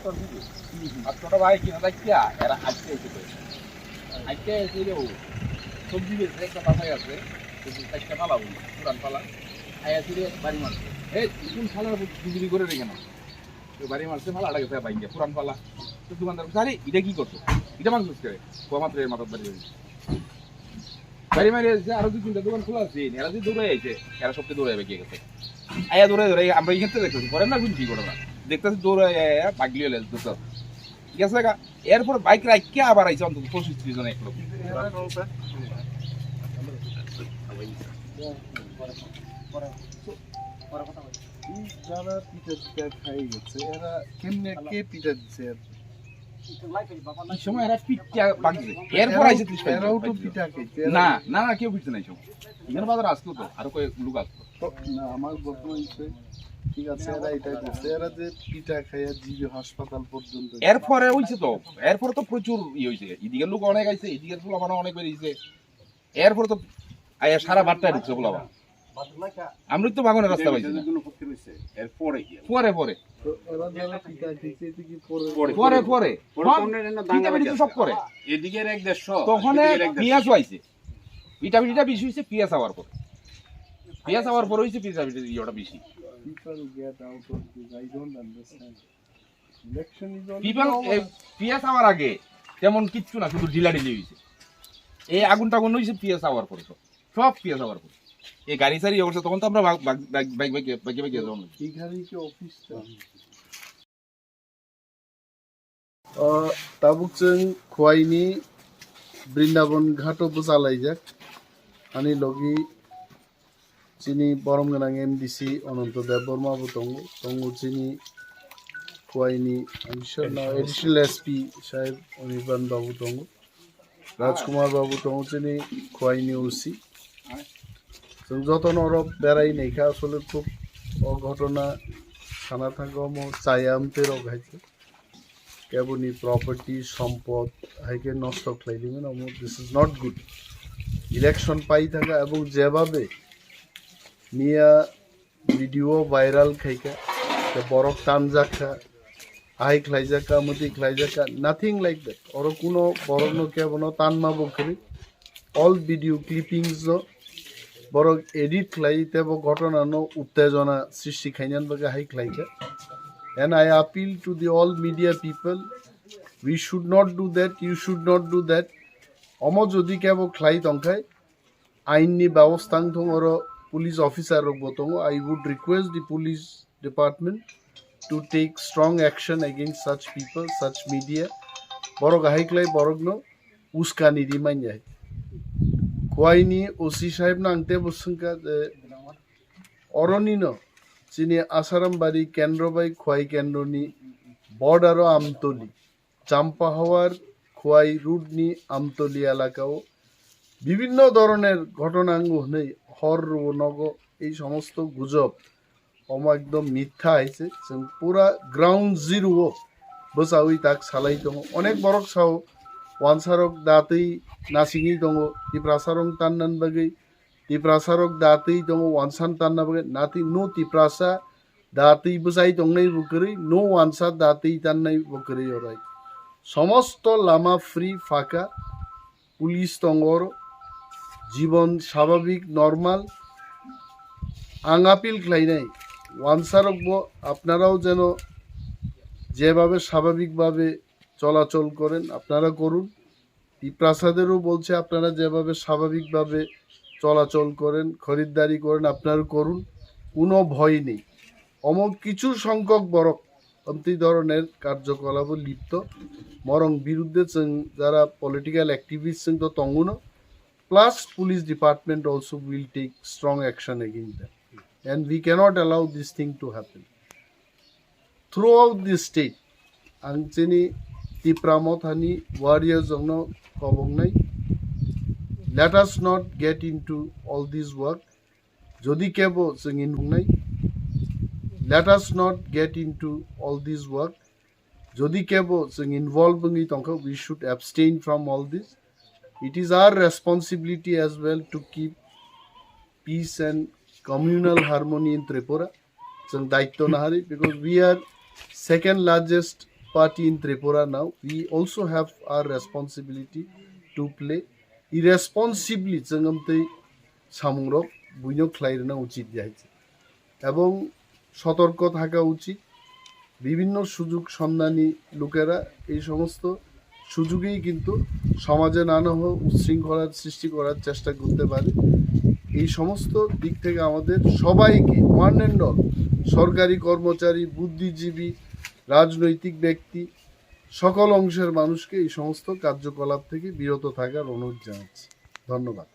আর ছোট ভাই কিনা দেখিয়া এরা আজকে এসে আজকে এসে সবজি বেশি একটা বাসায় আছে একটা পালা বলি পুরান পালা আয়া ফিরে বাড়ি মারছে এই কোন সালার বিক্রি করে রেখে না বাড়ি মারছে ভালো গেছে ভাই পুরান পালা তো দোকানদার আরে এটা কি করছো এটা মাংস করে মাত্র মাথার বাড়ি বাড়ি মারি আছে আরো দু তিনটা দোকান খোলা আছে এরা যদি দৌড়ে আছে এরা সবচেয়ে দৌড়ে গিয়ে গেছে আয়া দৌড়ে ধরে আমরা এখান থেকে দেখতেছি করেন না বুঝছি করে না দেখতেছি দৌড়ে বাগলি হলে দুটো ঠিক আছে এরপর বাইক রাখকে আবার আইছে অন্তত 25-30 জন এক লোক যারা পিঠা খাই গেছে এরা কেমনে কে পিঠা দিচ্ছে এই সময় এরা পিঠা বাগছে এরপর আইছে 30 এরাও তো পিঠা খাইছে না না না কেউ পিঠা নাই সময় এখানে বাজার আসতো তো আর কয়েক লোক আসতো না আমার বর্তমান ঠিক আছে এরা এটাই করছে এরা যে পিঠা খাইয়া জীবী হাসপাতাল পর্যন্ত এরপরে হইছে তো এরপরে তো প্রচুর হইছে এদিকের লোক অনেক আইছে এদিকের লোক আমার অনেক বেরিয়েছে এরপরে তো আয়া সারা বারটায় ঢুকছে বলা আমরা তো বাগানের রাস্তা পাইছি না পরে পরে পরে পরে সব করে এদিকের 1-1.5 তখন পিয়াজ আইছে পিঠা পিঠিটা বেশি হয়েছে পিয়াজ হওয়ার পর পিয়াজ হওয়ার পর হয়েছে পিঠা পিঠা ইয়েটা বেশি পিয়াজ হওয়ার আগে তেমন কিচ্ছু না শুধু ঢিলাঢিলি হয়েছে এই আগুন টাগুন হয়েছে পিয়াজ হওয়ার পরে সব পিয়াজ হওয়ার পরে এই গাড়ি সারি অবস্থা তখন তো আমরা তাবুকচং খোয়াইনি বৃন্দাবন ঘাটও চালাই যাক আনি লগি চিনি বরম গোনাং এমডিসি অনন্ত দেববর্মা তঙ্গু তঙ্গু চিনি খোয়াইনি এডিশনাল এসপি সাহেব অনির্বাণ বাবু তঙ্গু রাজকুমার বাবু তঙ্গু চিনি খোয়াইনি ওসি যতন অরব বেড়াই নেখা আসলে খুব অঘটনা খানা থাকম চায়ামতের অঘাইছে কেবনি প্রপার্টি সম্পদ হাইকে নষ্ট খাইলিমেন this is not good election পাই থাকা এবং যেভাবে নিয়া ভিডিও ভাইরাল খাইকা বরফ টান যাকা আই খাইজাকা মতি খাইজাকা নাথিং লাইক দ্যাট ওর কোনো বরফ কেবন টানমা বকরি অল ভিডিও ক্লিপিংস বরং এডিট খাইতে ঘটনা উত্তেজনা সৃষ্টি খাইনান বাকে হাই খাইকা and I appeal to the all media people we should not do that you should not do that omo jodi kebo khlai tongkhai aini ব্যবস্থাং thong or police officer rok botong I would request the police department to take strong action against such people such media borok hai khlai borogno uskani rimai jai khoaini osi sahib na angte bosungka oronino চিনি আসারামবাড়ি কেন্দ্রবাই খোয়াই কেন্দ্রনি বর্ডারও আমতলি চাম্পা হওয়ার খোয়াই রুটনি আমতলি এলাকাও বিভিন্ন ধরনের ঘটনাঙ্গ নেই হর নগ এই সমস্ত গুজব একদম মিথ্যা আইছে পুরা গ্রাউন্ড জিরো বসাউই তাক সালাই দङ অনেক বরক Sao ওয়ানসারক দাতেই নাসিঙি দङ তিপ্রাসারং তান্নান বাগै tiprasarok datei dong wansan tanna bagai nati no tiprasa datei busai dong nei bukri no wansa datei tannai bukri orai সমস্ত লামা ফ্রি ফাঁকা পুলিশ তঙ্গর জীবন স্বাভাবিক নর্মাল আঙাপিল খাই নাই ওয়ানসারক আপনারাও যেন যেভাবে স্বাভাবিকভাবে চলাচল করেন আপনারা করুন তিপ্রাসাদেরও বলছে আপনারা যেভাবে স্বাভাবিকভাবে চলাচল করেন খরিদ্দারি করেন আপনারা করুন কোনো ভয় নেই কিছু সংখ্যক বরক এই ধরনের কার্যকলাপ লিপ্ত বরং বিরুদ্ধে যারা পলিটিক্যাল অ্যাক্টিভিস্ট তো তঙ্গুন plus police department also will take strong action against them and we cannot allow this thing to happen throughout this state আংচিনি তিপ্রামথানি ওয়ারিয়ার জন্য খবর নাই let us not get into all this work jodi kebo singin nai let us not get into all this work jodi kebo sing involved ngi tongkha we should abstain from all this it is our responsibility as well to keep peace and communal harmony in Tripura sing daitto nahari because we are second largest party in Tripura now, we also have our responsibility to play. Irresponsibly जोंगमते সামগ্রক বুঝো খ্লাইরনা উচিত যাইছে এবং সতর্ক থাকা উচিত। বিভিন্ন সুযোগ সন্ধানী লোকেরা এই সমস্ত সুযোগেই কিন্তু সমাজে নানা উচ্ছৃঙ্খলার সৃষ্টি করার চেষ্টা করতে পারে। এই সমস্ত দিক থেকে আমাদের সবাইকে ওয়ান অ্যান্ড অল, সরকারি কর্মচারী, বুদ্ধিজীবী, রাজনৈতিক ব্যক্তি, সকল অংশের মানুষকে এই সমস্ত কার্যকলাপ থেকে বিরত থাকার অনুরোধ জানাচ্ছি। ধন্যবাদ।